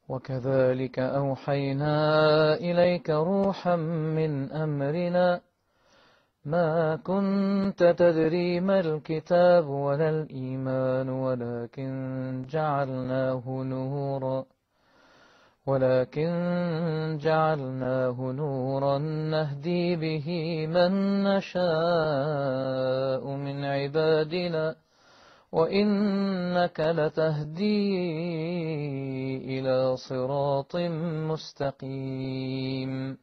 وكذلك أوحينا إليك روحا من أمرنا ما كنت تدري ما الكتاب ولا الإيمان ولكن جعلناه نورا نهدي به من نشاء من عبادنا وإنك لتهدي إلى صراط مستقيم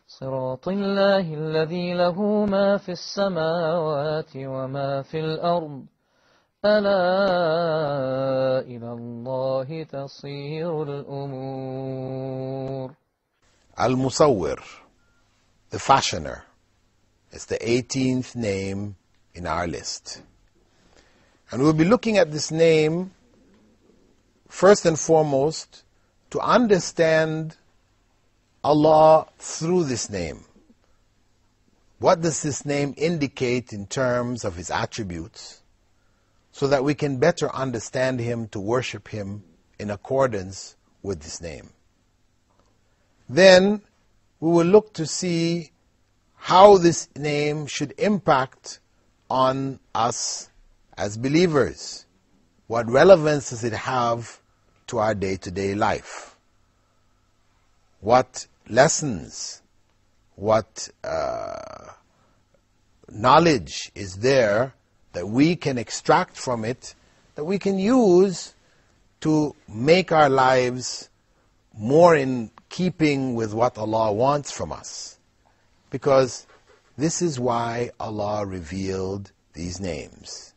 صراط الله الذي له ما في السماوات وما في الأرض ألا إلى الله تصير الأمور. Al-Musawwir, the fashioner, is the 18th name in our list. And we'll be looking at this name first and foremost to understand Allah through this name. What does this name indicate in terms of His attributes, so that we can better understand Him, to worship Him in accordance with this name. Then we will look to see how this name should impact on us as believers. What relevance does it have to our day-to-day life? What lessons, what knowledge is there that we can extract from it, that we can use to make our lives more in keeping with what Allah wants from us? Because this is why Allah revealed these names.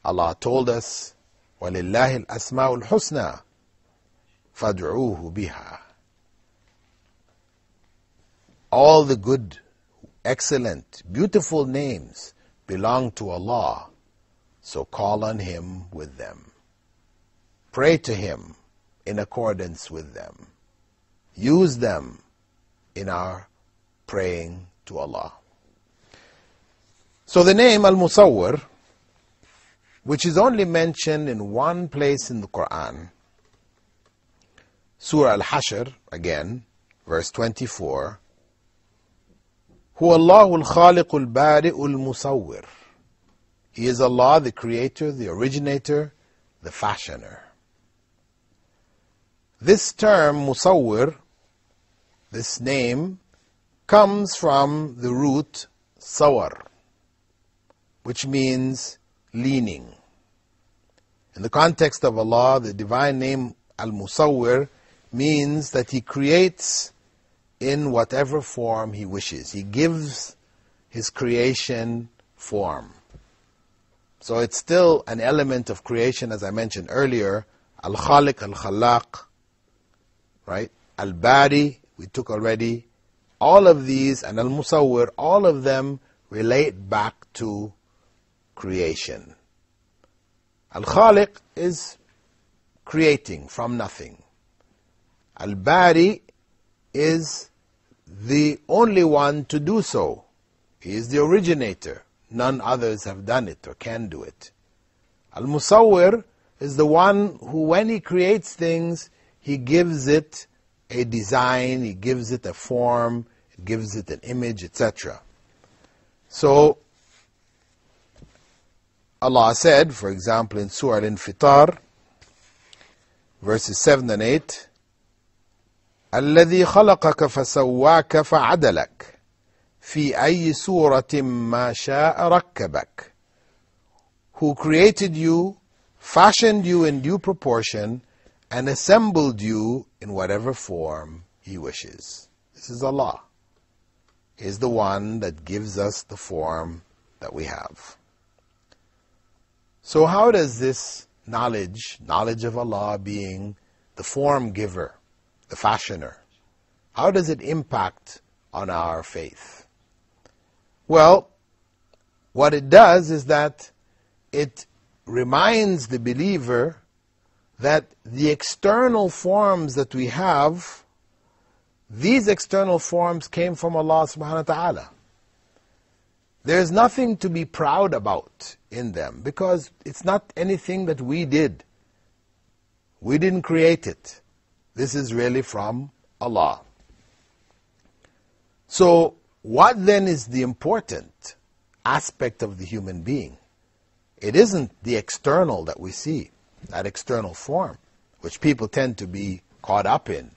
Allah told us, وَلِلَّهِ الْأَسْمَاءُ الْحُسْنَى فَادْعُوهُ بِهَا. All the good, excellent, beautiful names belong to Allah, so call on Him with them. Pray to Him in accordance with them. Use them in our praying to Allah. So the name Al-Musawwir, which is only mentioned in one place in the Quran, Surah Al-Hashr, again, verse 24, هو الله الخالق البارئ المصور. He is Allah, the creator, the originator, the fashioner. This term, Musawwir, this name, comes from the root sawar, which means leaning. In the context of Allah, the divine name Al-Musawwir means that He creates in whatever form He wishes. He gives His creation form. So it's still an element of creation, as I mentioned earlier. Al-Khaliq, Al-Khalaq, right? Al-Bari, we took already. All of these, and Al-Musawwir, all of them relate back to creation. Al-Khaliq is creating from nothing. Al-Bari is the only one to do so. He is the originator. None others have done it or can do it. Al-Musawwir is the one who, when He creates things, He gives it a design, He gives it a form, He gives it an image, etc. So, Allah said, for example, in Surah Al-Infitar, verses 7 and 8, الذي خلقك فسواك فعدلك في أي سورة ما شاء ركبك. Who created you, fashioned you in due proportion, and assembled you in whatever form He wishes. This is Allah. He is the one that gives us the form that we have. So how does this knowledge of Allah being the form giver, the fashioner, how does it impact on our faith? Well, what it does is that it reminds the believer that the external forms that we have, these external forms came from Allah subhanahu wa ta'ala. There's nothing to be proud about in them, because it's not anything that we did. We didn't create it. This is really from Allah. So, what then is the important aspect of the human being? It isn't the external that we see, that external form, which people tend to be caught up in.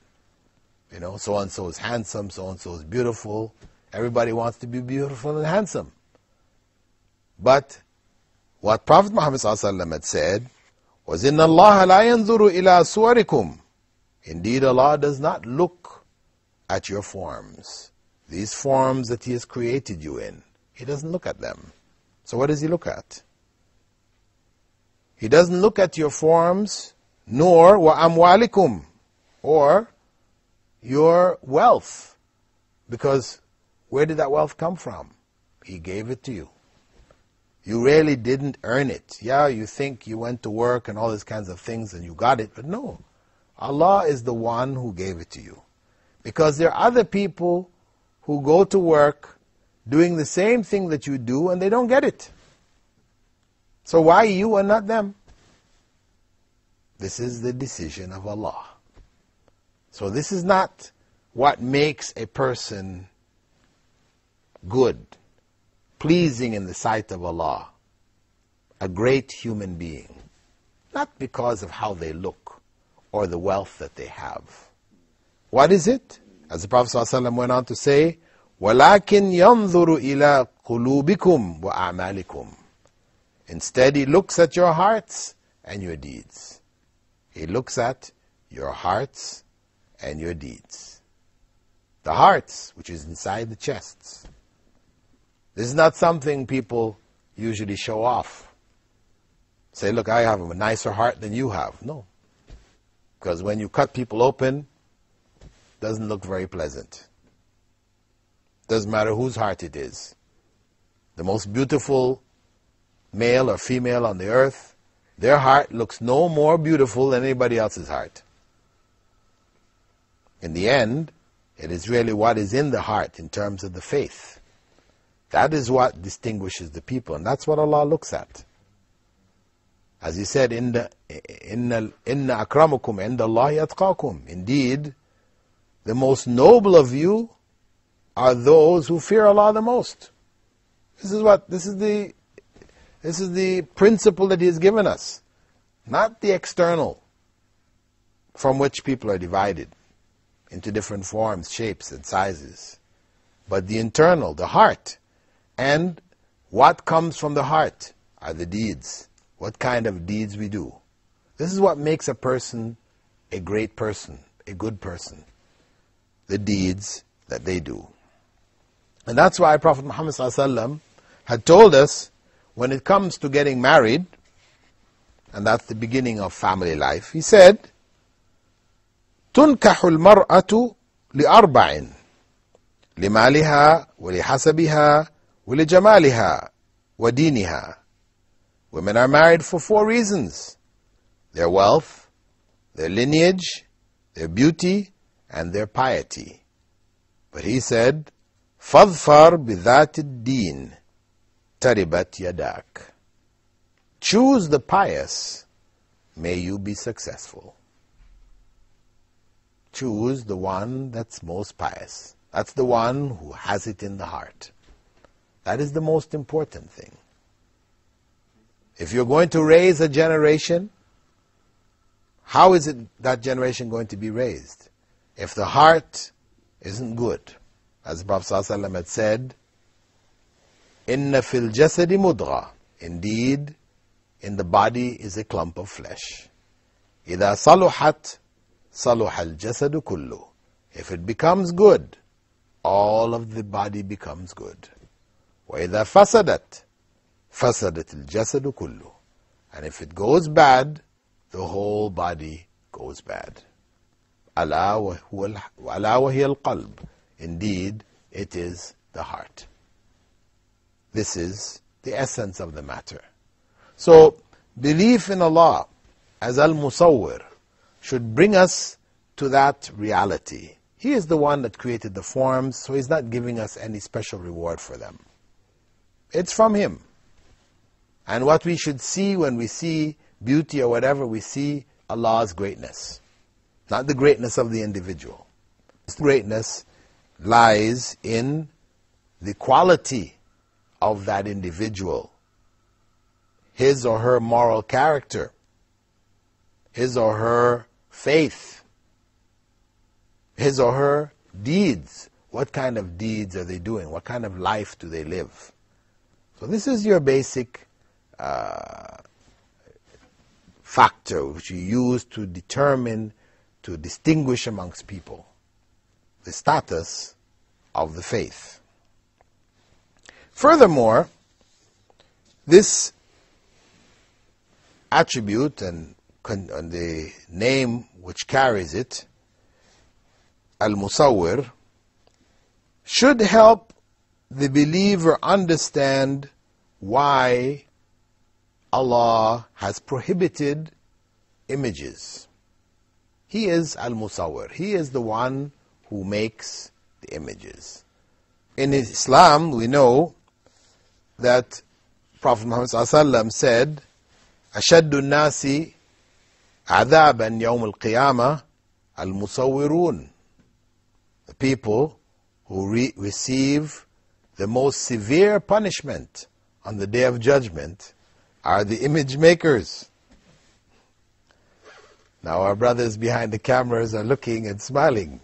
You know, so-and-so is handsome, so-and-so is beautiful. Everybody wants to be beautiful and handsome. But what Prophet Muhammad ﷺ had said was, إِنَّ اللَّهَ لَا يَنْظُرُ إِلَىٰ صُوَرِكُمْ. Indeed, Allah does not look at your forms. These forms that He has created you in, He doesn't look at them. So what does He look at? He doesn't look at your forms, nor وَأَمْوَالِكُمْ, or your wealth. Because where did that wealth come from? He gave it to you. You really didn't earn it. Yeah, you think you went to work and all these kinds of things and you got it, but no. Allah is the one who gave it to you. Because there are other people who go to work doing the same thing that you do and they don't get it. So why you and not them? This is the decision of Allah. So this is not what makes a person good, pleasing in the sight of Allah, a great human being. Not because of how they look or the wealth that they have. What is it? As the Prophet ﷺ went on to say, وَلَكِنْ يَنْظُرُ إِلَىٰ قُلُوبِكُمْ وَأَعْمَالِكُمْ. Instead, He looks at your hearts and your deeds. He looks at your hearts and your deeds. The hearts, which is inside the chests. This is not something people usually show off. Say, look, I have a nicer heart than you have. No. Because when you cut people open, it doesn't look very pleasant. Doesn't matter whose heart it is. The most beautiful male or female on the earth, their heart looks no more beautiful than anybody else's heart. In the end, it is really what is in the heart in terms of the faith. That is what distinguishes the people, and that's what Allah looks at. As He said, Inna akramakum inda Allahi atqakum. Indeed, the most noble of you are those who fear Allah the most. This is the principle that He has given us. Not the external, from which people are divided into different forms, shapes, and sizes. But the internal, the heart. And what comes from the heart are the deeds. What kind of deeds we do. This is what makes a person a great person, a good person. The deeds that they do. And that's why Prophet Muhammad ﷺ had told us, when it comes to getting married, and that's the beginning of family life, he said, تُنْكَحُ الْمَرْأَةُ لِأَرْبَعٍ لِمَالِهَا وَلِحَسَبِهَا وَلِجَمَالِهَا وَدِينِهَا. Women are married for 4 reasons. Their wealth, their lineage, their beauty, and their piety. But he said, فَاظْفَرْ بِذَاتِ الدِّينِ تَرِبَتْ يَدَاكَ. Choose the pious, may you be successful. Choose the one that's most pious. That's the one who has it in the heart. That is the most important thing. If you're going to raise a generation, how is that generation going to be raised? If the heart isn't good. As the Prophet ﷺ had said, إِنَّ فِي الْجَسَدِ مُضْغَةً. Indeed, in the body is a clump of flesh. إِذَا صَلُحَتْ صَلُحَ الْجَسَدُ كُلُّهُ. If it becomes good, all of the body becomes good. وَإِذَا فَسَدَتْ فَسَدَتِ الْجَسَدُ كُلُّهُ. And if it goes bad, the whole body goes bad. أَلَا وَهِيَ الْقَلْبِ. Indeed, it is the heart. This is the essence of the matter. So, belief in Allah as Al-Musawwir should bring us to that reality. He is the one that created the forms, so He's not giving us any special reward for them. It's from Him. And what we should see when we see beauty or whatever we see Allah's greatness, not the greatness of the individual. His greatness lies in the quality of that individual, his or her moral character, his or her faith, his or her deeds. What kind of deeds are they doing? What kind of life do they live? So this is your basic factor which you use to determine, to distinguish amongst people the status of the faith. Furthermore, this attribute and the name which carries it, Al-Musawwir, should help the believer understand why Allah has prohibited images. He is Al-Musawwir. He is the one who makes the images. In Islam, we know that Prophet Muhammad ﷺ said, أشد الناس عذابا يوم القيامة المصورون. The people who receive the most severe punishment on the Day of Judgment are the image makers. Now our brothers behind the cameras are looking and smiling.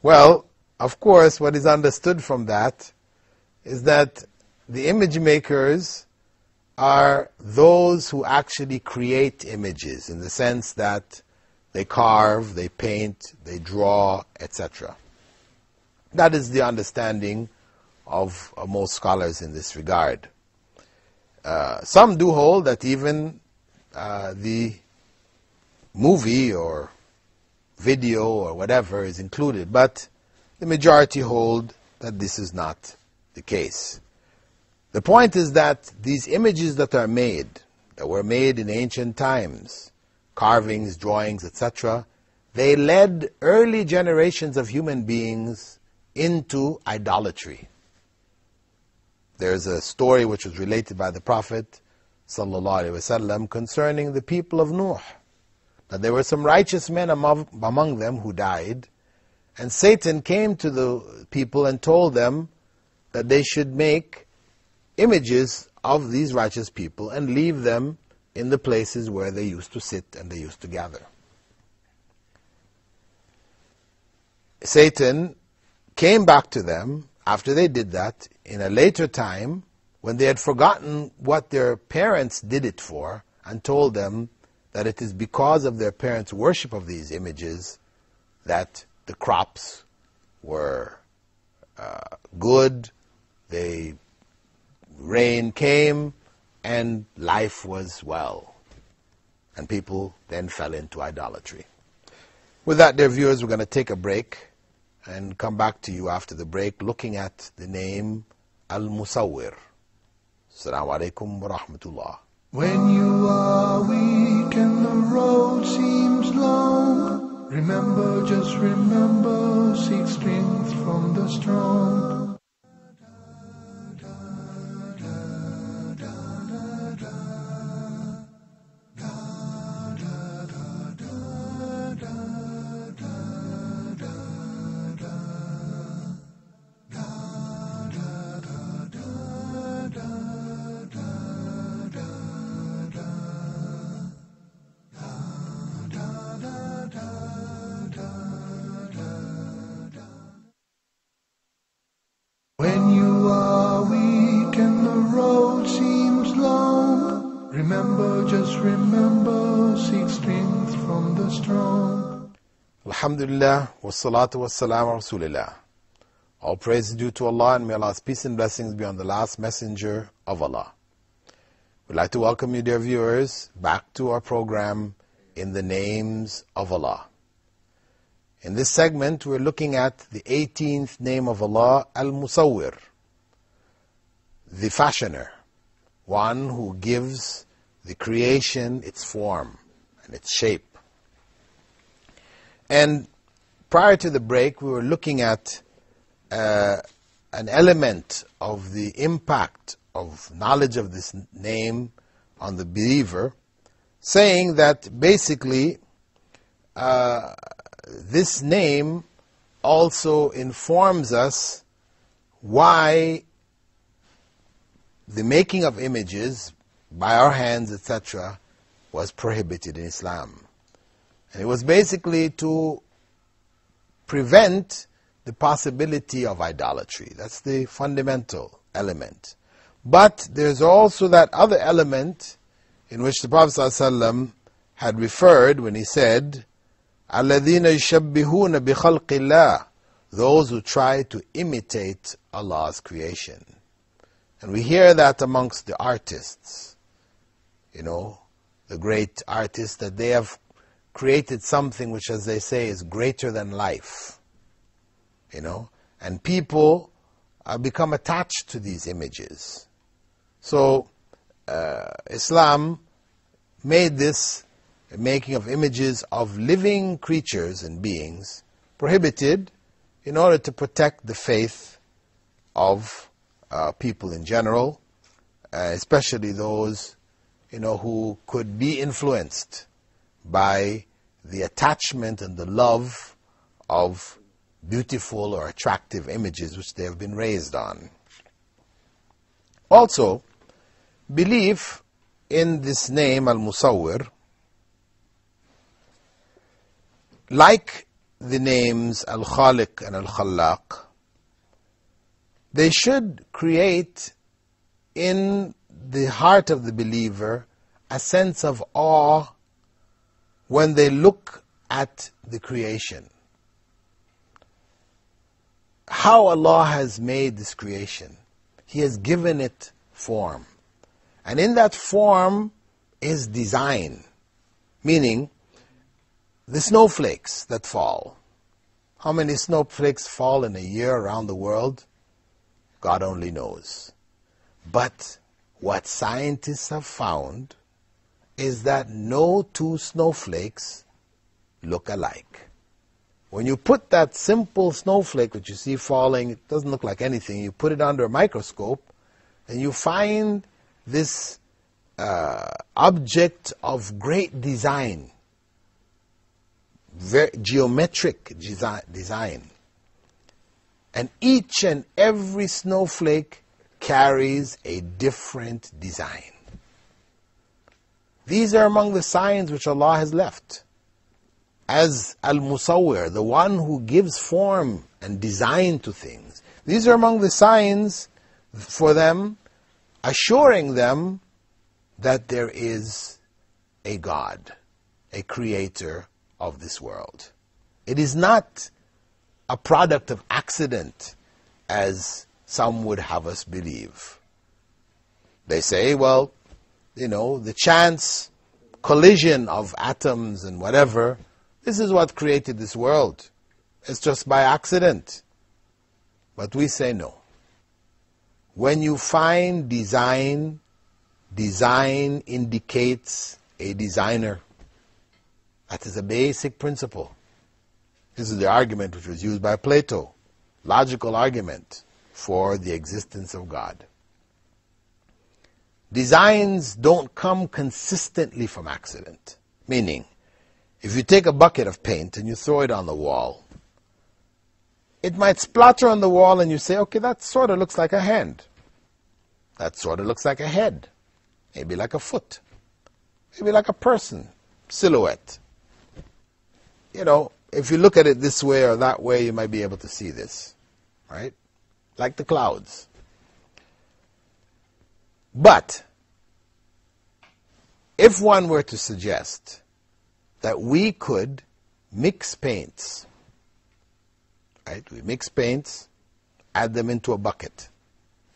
Well, of course, what is understood from that is that the image makers are those who actually create images, in the sense that they carve, they paint, they draw, etc. That is the understanding of most scholars in this regard. Some do hold that even the movie or video or whatever is included, but the majority hold that this is not the case. The point is that these images that are made, that were made in ancient times, carvings, drawings, etc., they led early generations of human beings into idolatry. There's a story which was related by the Prophet ﷺ concerning the people of Nuh. That there were some righteous men among them who died, and Satan came to the people and told them that they should make images of these righteous people and leave them in the places where they used to sit and they used to gather. Satan came back to them after they did that in a later time when they had forgotten what their parents did it for, and told them that it is because of their parents' worship of these images that the crops were good, rain came, and life was well. And people then fell into idolatry. With that, dear viewers, we're going to take a break and come back to you after the break looking at the name Al-Musawwir. Assalamu alaikum wa rahmatullah. When you are weak and the road seems long, remember, just remember, seek strength from the strong. When you are weak and the road seems long, remember, just remember, seek strength from the strong. Alhamdulillah, wassalatu wassalamu rasulillah. All praise is due to Allah, and may Allah's peace and blessings be on the last messenger of Allah. We'd like to welcome you, dear viewers, back to our program, In the Names of Allah. In this segment, we're looking at the 18th name of Allah, Al-Musawwir, the fashioner, one who gives the creation its form and its shape. And prior to the break, we were looking at an element of the impact of knowledge of this name on the believer, saying that basically this name also informs us why the making of images by our hands, etc., was prohibited in Islam. And it was basically to prevent the possibility of idolatry. That's the fundamental element. But there's also that other element in which the Prophet ﷺ had referred when he said, الَّذِينَ يُشَبِّهُونَ بِخَلْقِ اللَّهِ, those who try to imitate Allah's creation. And we hear that amongst the artists, you know, the great artists, that they have created something which, as they say, is greater than life. You know, and people become attached to these images. So Islam made this making of images of living creatures and beings prohibited in order to protect the faith of people in general, especially those, you know, who could be influenced by the attachment and the love of beautiful or attractive images which they have been raised on. Also, belief in this name, Al-Musawwir, like the names Al-Khaliq and Al-Khallaq, they should create in the heart of the believer a sense of awe when they look at the creation. How Allah has made this creation. He has given it form. And in that form is design. Meaning, the snowflakes that fall. How many snowflakes fall in a year around the world? God only knows. But what scientists have found is that no two snowflakes look alike. When you put that simple snowflake that you see falling, it doesn't look like anything, you put it under a microscope, and you find this object of great design, very geometric design. And each and every snowflake carries a different design. These are among the signs which Allah has left. As Al-Musawwir, the one who gives form and design to things. These are among the signs for them, assuring them that there is a God, a creator of this world. It is not a product of accident, as some would have us believe. They say, well, you know, the chance collision of atoms and whatever, this is what created this world. It's just by accident. But we say no. When you find design, design indicates a designer. That is a basic principle. This is the argument which was used by Plato, logical argument for the existence of God. Designs don't come consistently from accident. Meaning, if you take a bucket of paint and you throw it on the wall, it might splatter on the wall and you say, okay, that sort of looks like a hand. That sort of looks like a head. Maybe like a foot. Maybe like a person. Silhouette. You know, if you look at it this way or that way, you might be able to see this. Right? Like the clouds. But, if one were to suggest that we could mix paints, right? We mix paints, add them into a bucket,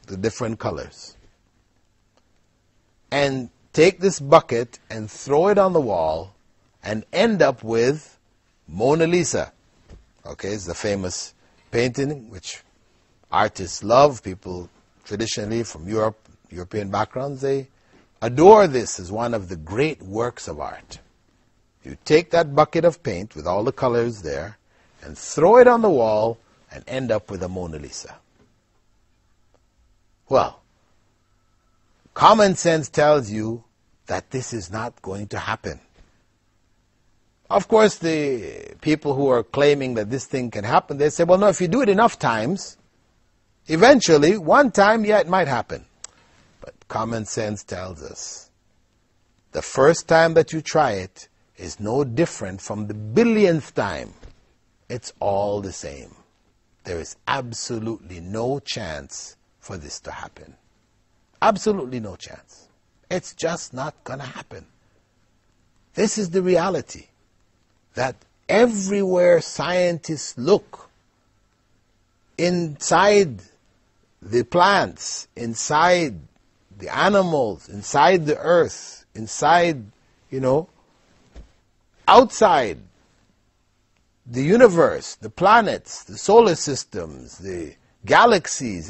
the different colors, and take this bucket and throw it on the wall and end up with Mona Lisa. Okay, it's the famous painting which artists love. People traditionally from Europe, European backgrounds, they adore this as one of the great works of art. You take that bucket of paint with all the colors there and throw it on the wall and end up with a Mona Lisa. Well, common sense tells you that this is not going to happen. Of course, the people who are claiming that this thing can happen, they say, well, no, if you do it enough times, eventually, one time, yeah, it might happen. But common sense tells us the first time that you try it is no different from the billionth time. It's all the same. There is absolutely no chance for this to happen. Absolutely no chance. It's just not going to happen. This is the reality. That everywhere scientists look, inside the plants, inside the animals, inside the earth, inside, outside the universe, the planets, the solar systems, the galaxies,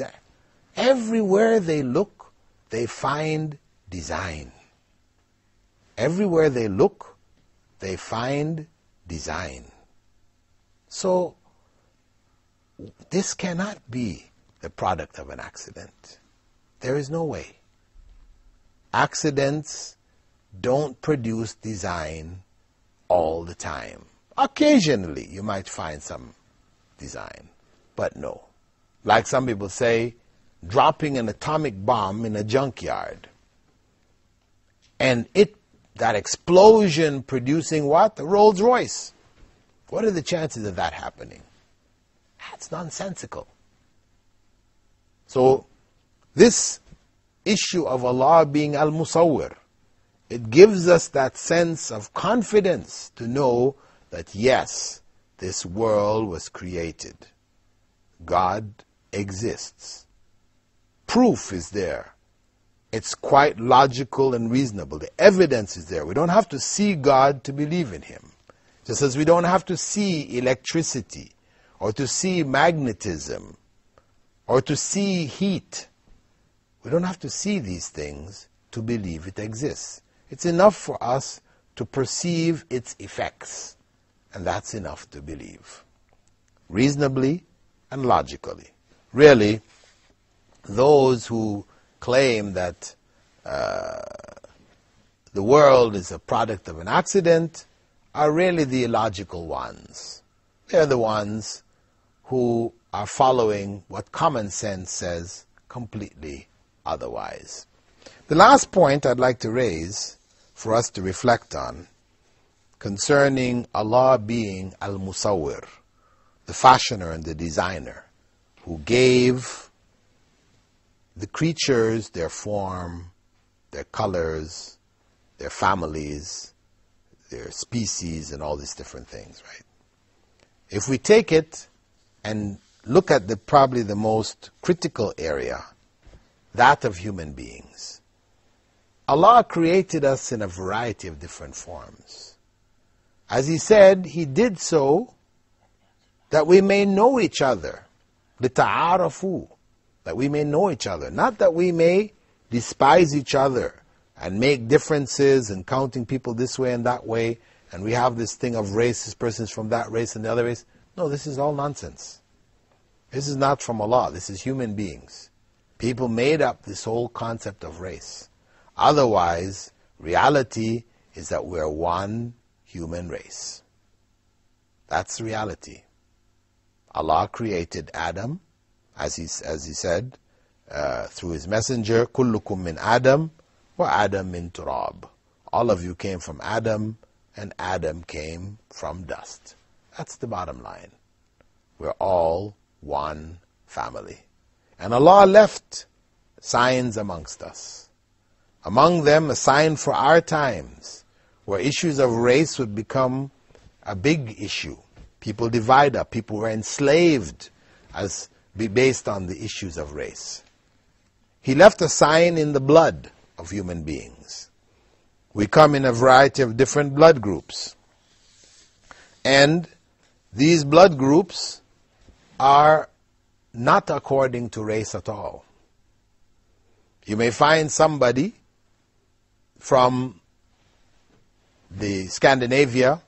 everywhere they look, they find design. Everywhere they look, they find design. So, this cannot be the product of an accident. There is no way. Accidents don't produce design all the time. Occasionally, you might find some design, but no. Like some people say, dropping an atomic bomb in a junkyard, and that explosion producing what? A Rolls Royce. What are the chances of that happening? That's nonsensical. So, this issue of Allah being Al-Musawwir, it gives us that sense of confidence to know that yes, this world was created. God exists. Proof is there. It's quite logical and reasonable. The evidence is there. We don't have to see God to believe in Him. Just as we don't have to see electricity, or to see magnetism, or to see heat. We don't have to see these things to believe it exists. It's enough for us to perceive its effects, and that's enough to believe. Reasonably and logically. Really, those who claim that the world is a product of an accident are really the illogical ones. They're the ones who are following what common sense says completely otherwise. The last point I'd like to raise for us to reflect on concerning Allah being Al-Musawwir, the fashioner and the designer, who gave the creatures their form, their colors, their families, their species, and all these different things, right? If we take it and look at probably the most critical area, that of human beings, Allah created us in a variety of different forms. As He said, He did so that we may know each other, لِتَعَارَفُوا, that we may know each other, not that we may despise each other and make differences and counting people this way and that way, and we have this thing of race, this person's from that race and the other race. No, this is all nonsense. This is not from Allah, this is human beings. People made up this whole concept of race. Otherwise, reality is that we're one human race. That's reality. Allah created Adam, as he said, through His messenger, كُلُّكُم مِّنْ آدَمَ وَآدَمْ مِّن تُرَابٍ. All of you came from Adam, and Adam came from dust. That's the bottom line. We're all one family. And Allah left signs amongst us. Among them, a sign for our times, where issues of race would become a big issue. People divide up. People were enslaved based on the issues of race. He left a sign in the blood of human beings. We come in a variety of different blood groups. And these blood groups are not according to race at all. You may find somebody from the Scandinavia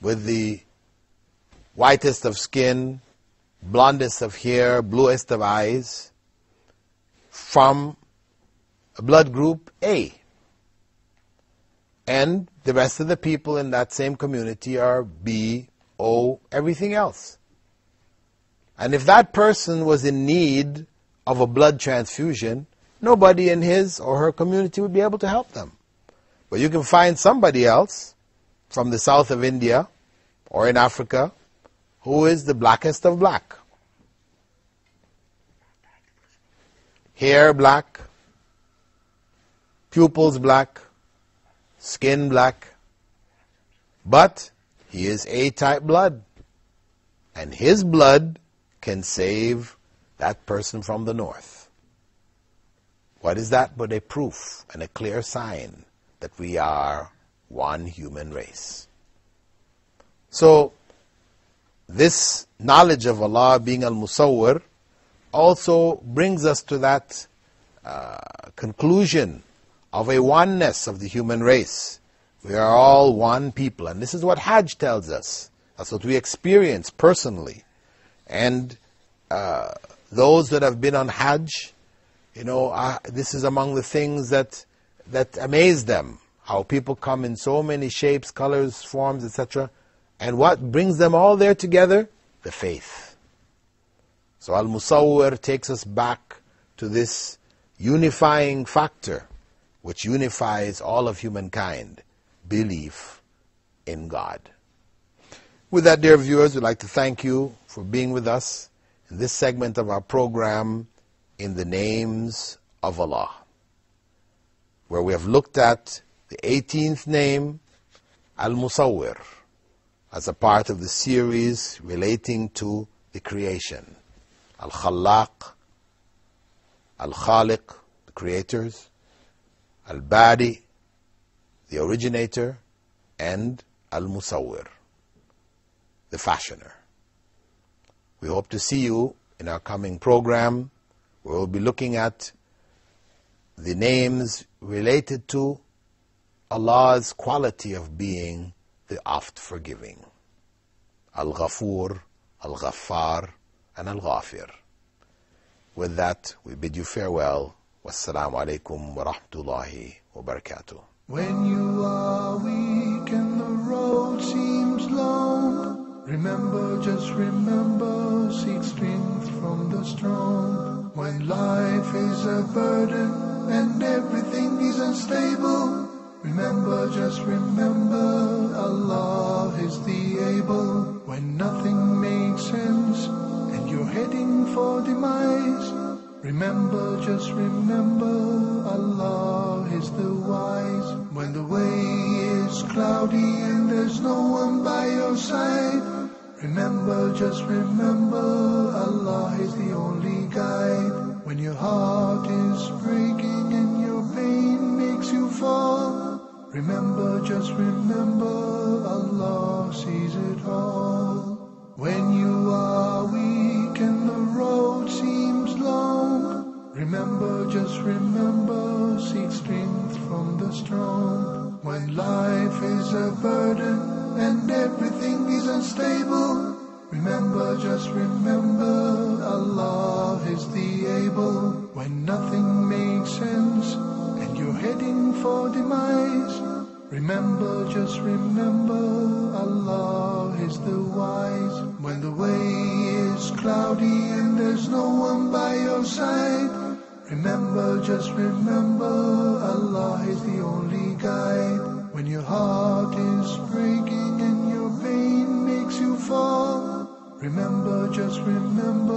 with the whitest of skin, blondest of hair, bluest of eyes, from a blood group A. and the rest of the people in that same community are B, O, everything else. And if that person was in need of a blood transfusion, nobody in his or her community would be able to help them. But you can find somebody else from the south of India or in Africa who is the blackest of black. Hair black, pupils black, skin black, but he is A-type blood, and his blood can save that person from the north. What is that but a proof and a clear sign that we are one human race? So, this knowledge of Allah being Al-Musawwir also brings us to that conclusion of a oneness of the human race. We are all one people, and this is what Hajj tells us. That's what we experience personally. And those that have been on Hajj, this is among the things that amaze them, how people come in so many shapes, colors, forms, etc. And what brings them all there together? The faith. So Al-Musawwir takes us back to this unifying factor which unifies all of humankind, belief in God. With that, dear viewers, we'd like to thank you for being with us in this segment of our program, In the Names of Allah, where we have looked at the 18th name, Al-Musawwir, as a part of the series relating to the creation. Al-Khallaq, Al-Khaliq, the creators, Al-Bari, the originator, and Al-Musawwir, the fashioner. We hope to see you in our coming program, where we'll be looking at the names related to Allah's quality of being the oft-forgiving. Al-Ghafur, Al-Ghaffar, and Al-Ghafir. With that, we bid you farewell. Wassalamu alaikum wa rahmatullahi wa barakatuh. When you are weak and the road seems long, remember, just remember, seek strength from the strong. When life is a burden and everything is unstable, remember, just remember, Allah is the able. When nothing makes sense and you're heading for demise, remember, just remember, Allah is the wise. When the way is cloudy and there's no one by your side, remember, just remember, Allah is the only guide. When your heart is breaking and your pain makes you fall, remember, just remember, Allah sees it all. When you are weak and the road seems long, remember, just remember, seek strength from the strong. When life is a burden and everything is unstable, remember, just remember, Allah is the able. When nothing makes sense and you're heading for demise, remember, just remember, Allah is the wise. When the way is cloudy and there's no one by your side, remember, just remember, Allah is the only guide. When your heart is breaking and your pain makes you fall, remember, just remember,